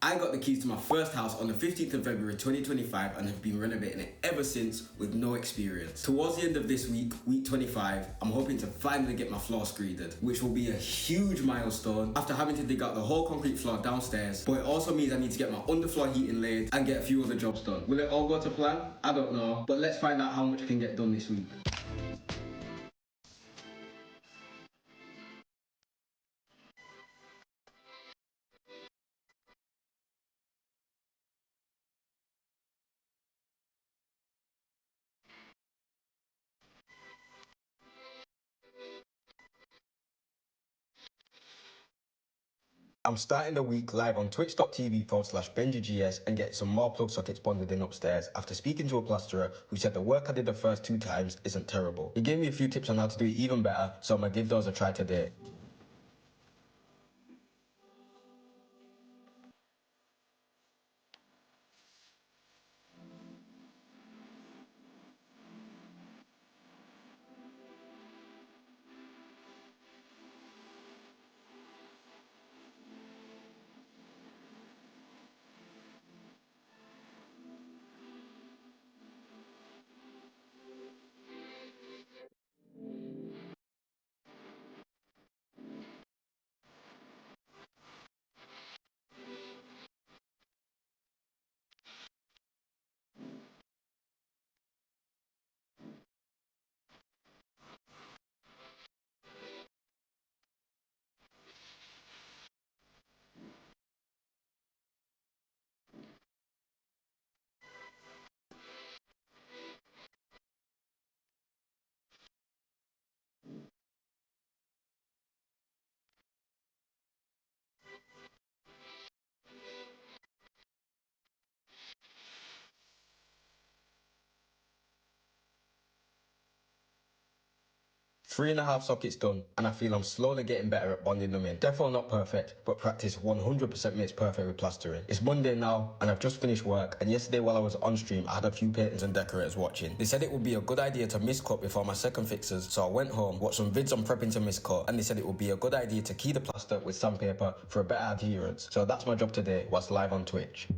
I got the keys to my first house on the 15th of February 2025 and have been renovating it ever since with no experience. Towards the end of this week, week 25, I'm hoping to finally get my floor screeded, which will be a huge milestone after having to dig out the whole concrete floor downstairs, but it also means I need to get my underfloor heating laid and get a few other jobs done. Will it all go to plan? I don't know, but let's find out how much can get done this week. I'm starting the week live on twitch.tv/benje.gs and get some more plug sockets bonded in upstairs after speaking to a plasterer who said the work I did the first 2 times isn't terrible. He gave me a few tips on how to do it even better, so I'm gonna give those a try today. Three and a half sockets done, and I feel I'm slowly getting better at bonding them in. Definitely not perfect, but practice 100% makes perfect with plastering. It's Monday now, and I've just finished work, and yesterday while I was on stream, I had a few painters and decorators watching. They said it would be a good idea to miscut before my second fixes, so I went home, watched some vids on prepping to miscut, and they said it would be a good idea to key the plaster with sandpaper for a better adherence. So that's my job today, whilst live on Twitch.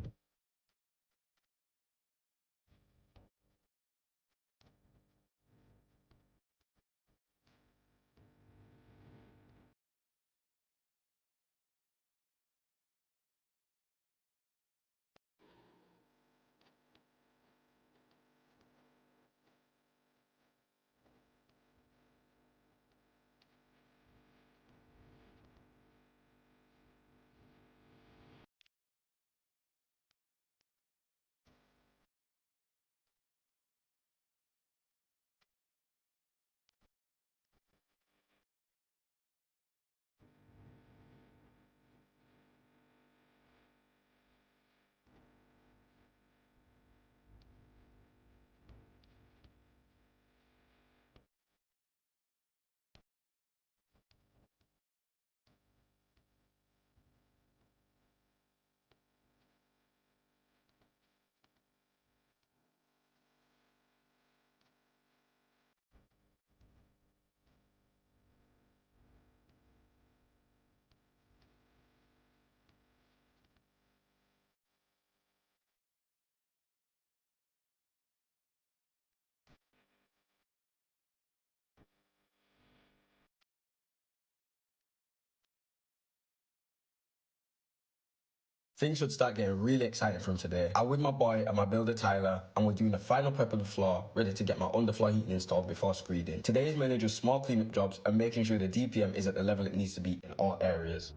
Things should start getting really exciting from today. I'm with my boy and my builder Tyler, and we're doing the final prep of the floor, ready to get my underfloor heating installed before screeding. Today is mainly just small cleanup jobs and making sure the DPM is at the level it needs to be in all areas.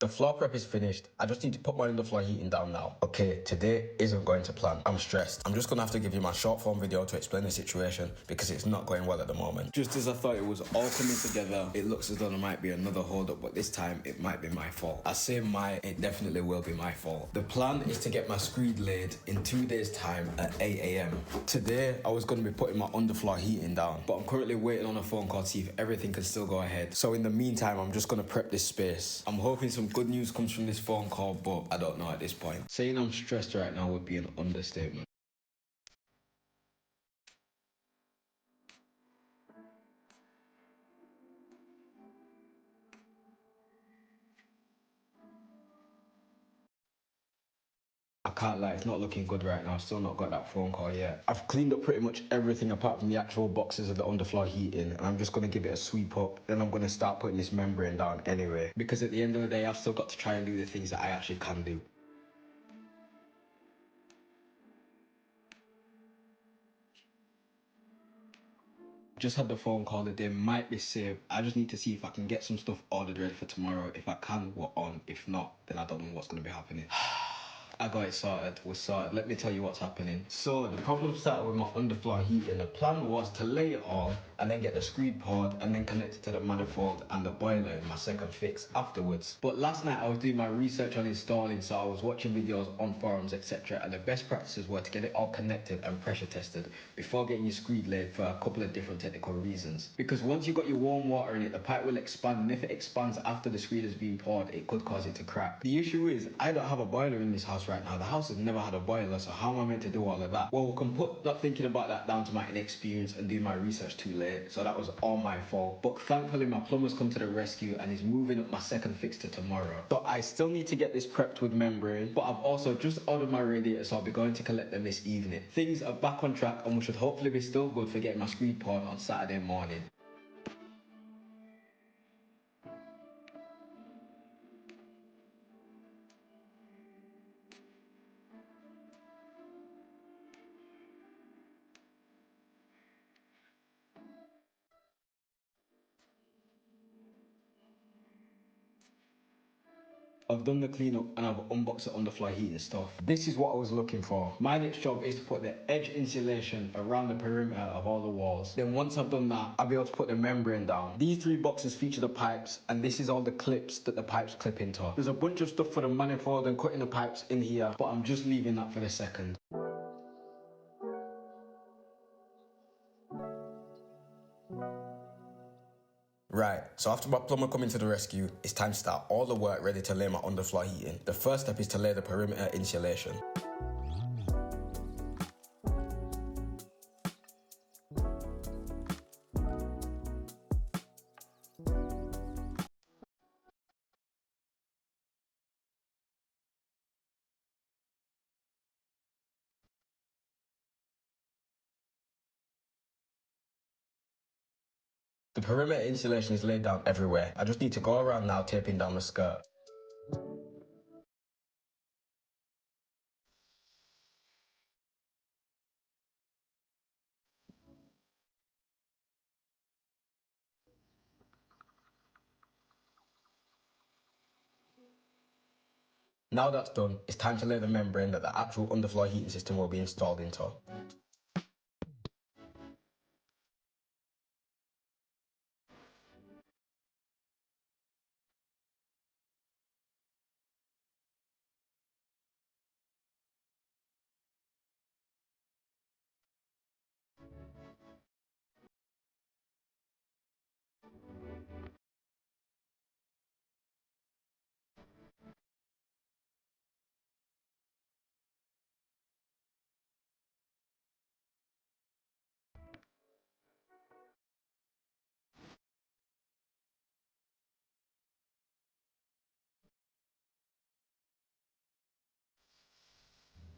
The floor prep is finished. I just need to put my underfloor heating down now. Okay, today isn't going to plan. I'm stressed. I'm just gonna have to give you my short form video to explain the situation because it's not going well at the moment. Just as I thought it was all coming together, it looks as though there might be another hold up, but this time it might be my fault. I say it definitely will be my fault. The plan is to get my screed laid in 2 days time at 8 a.m. Today, I was gonna be putting my underfloor heating down, but I'm currently waiting on a phone call to see if everything can still go ahead. So in the meantime, I'm just gonna prep this space. I'm hoping some good news comes from this phone call, but I don't know at this point. Saying I'm stressed right now would be an understatement. I can't lie, it's not looking good right now. Still not got that phone call yet. I've cleaned up pretty much everything apart from the actual boxes of the underfloor heating, and I'm just gonna give it a sweep up. Then I'm gonna start putting this membrane down anyway. Because at the end of the day, I've still got to try and do the things that I actually can do. Just had the phone call that they might be safe. I just need to see if I can get some stuff ordered ready for tomorrow. If I can, we're on. If not, then I don't know what's gonna be happening. I got it sorted, we're sorted. Let me tell you what's happening. So the problem started with my underfloor heating. The plan was to lay it on and then get the screed poured and then connect it to the manifold and the boiler in my second fix afterwards. But last night I was doing my research on installing, so I was watching videos on forums, etc. And the best practices were to get it all connected and pressure tested before getting your screed laid for a couple of different technical reasons. Because once you've got your warm water in it, the pipe will expand, and if it expands after the screed has been poured, it could cause it to crack. The issue is, I don't have a boiler in this house right now. The house has never had a boiler, so how am I meant to do all of that? Well, we can put not thinking about that down to my inexperience and doing my research too late, so that was all my fault. But thankfully, my plumber's come to the rescue and is moving up my second fix to tomorrow. So I still need to get this prepped with membrane, but I've also just ordered my radiator, so I'll be going to collect them this evening. Things are back on track and we should hopefully be still good for getting my screed poured on Saturday morning. I've done the cleanup and I've unboxed the underfloor heating stuff. This is what I was looking for. My next job is to put the edge insulation around the perimeter of all the walls. Then once I've done that, I'll be able to put the membrane down. These 3 boxes feature the pipes, and this is all the clips that the pipes clip into. There's a bunch of stuff for the manifold and cutting the pipes in here, but I'm just leaving that for the second. Right, so after my plumber coming to the rescue, it's time to start all the work ready to lay my underfloor heating. The first step is to lay the perimeter insulation. The perimeter insulation is laid down everywhere. I just need to go around now taping down the skirt. Now that's done, it's time to lay the membrane that the actual underfloor heating system will be installed into.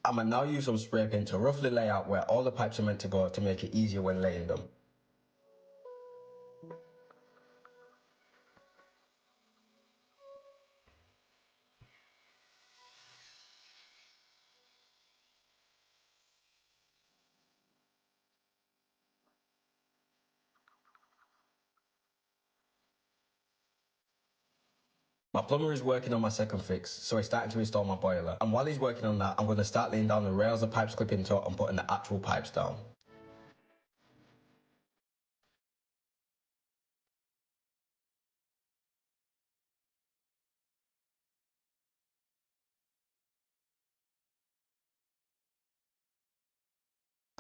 I'ma now use some spray paint to roughly lay out where all the pipes are meant to go to make it easier when laying them. My plumber is working on my second fix, so he's starting to install my boiler. And while he's working on that, I'm going to start laying down the rails the pipes clip into and putting the actual pipes down.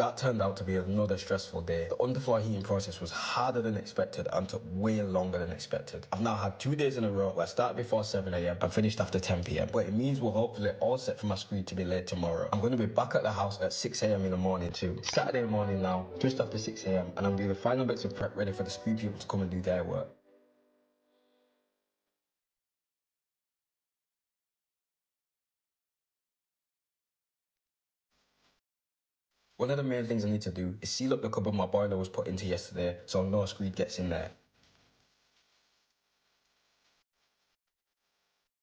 That turned out to be another stressful day. The underfloor heating process was harder than expected and took way longer than expected. I've now had 2 days in a row where I started before 7 a.m. and finished after 10 p.m. But it means we're hopefully all set for my screed to be laid tomorrow. I'm going to be back at the house at 6 a.m. in the morning too. It's Saturday morning now, just after 6 a.m. and I'm doing the final bits of prep ready for the screed people to come and do their work. One of the main things I need to do is seal up the cupboard my boiler was put into yesterday so no screed gets in there.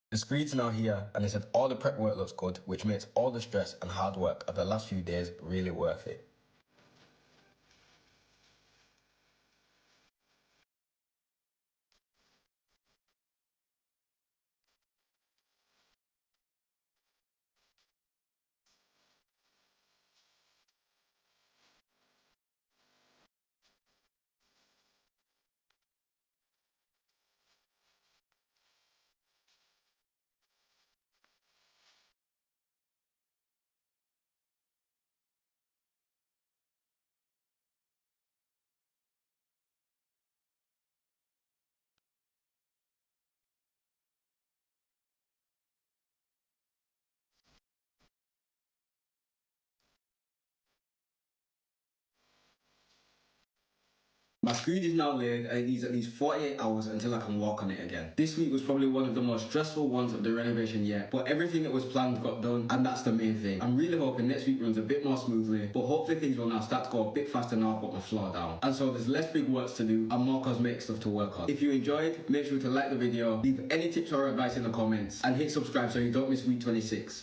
The screed's now here and they said all the prep work looks good, which makes all the stress and hard work of the last few days really worth it. My screed is now laid and it needs at least 48 hours until I can walk on it again. This week was probably one of the most stressful ones of the renovation yet, but everything that was planned got done and that's the main thing. I'm really hoping next week runs a bit more smoothly, but hopefully things will now start to go a bit faster now I've got my floor down. And so there's less big works to do and more cosmetic stuff to work on. If you enjoyed, make sure to like the video, leave any tips or advice in the comments, and hit subscribe so you don't miss week 26.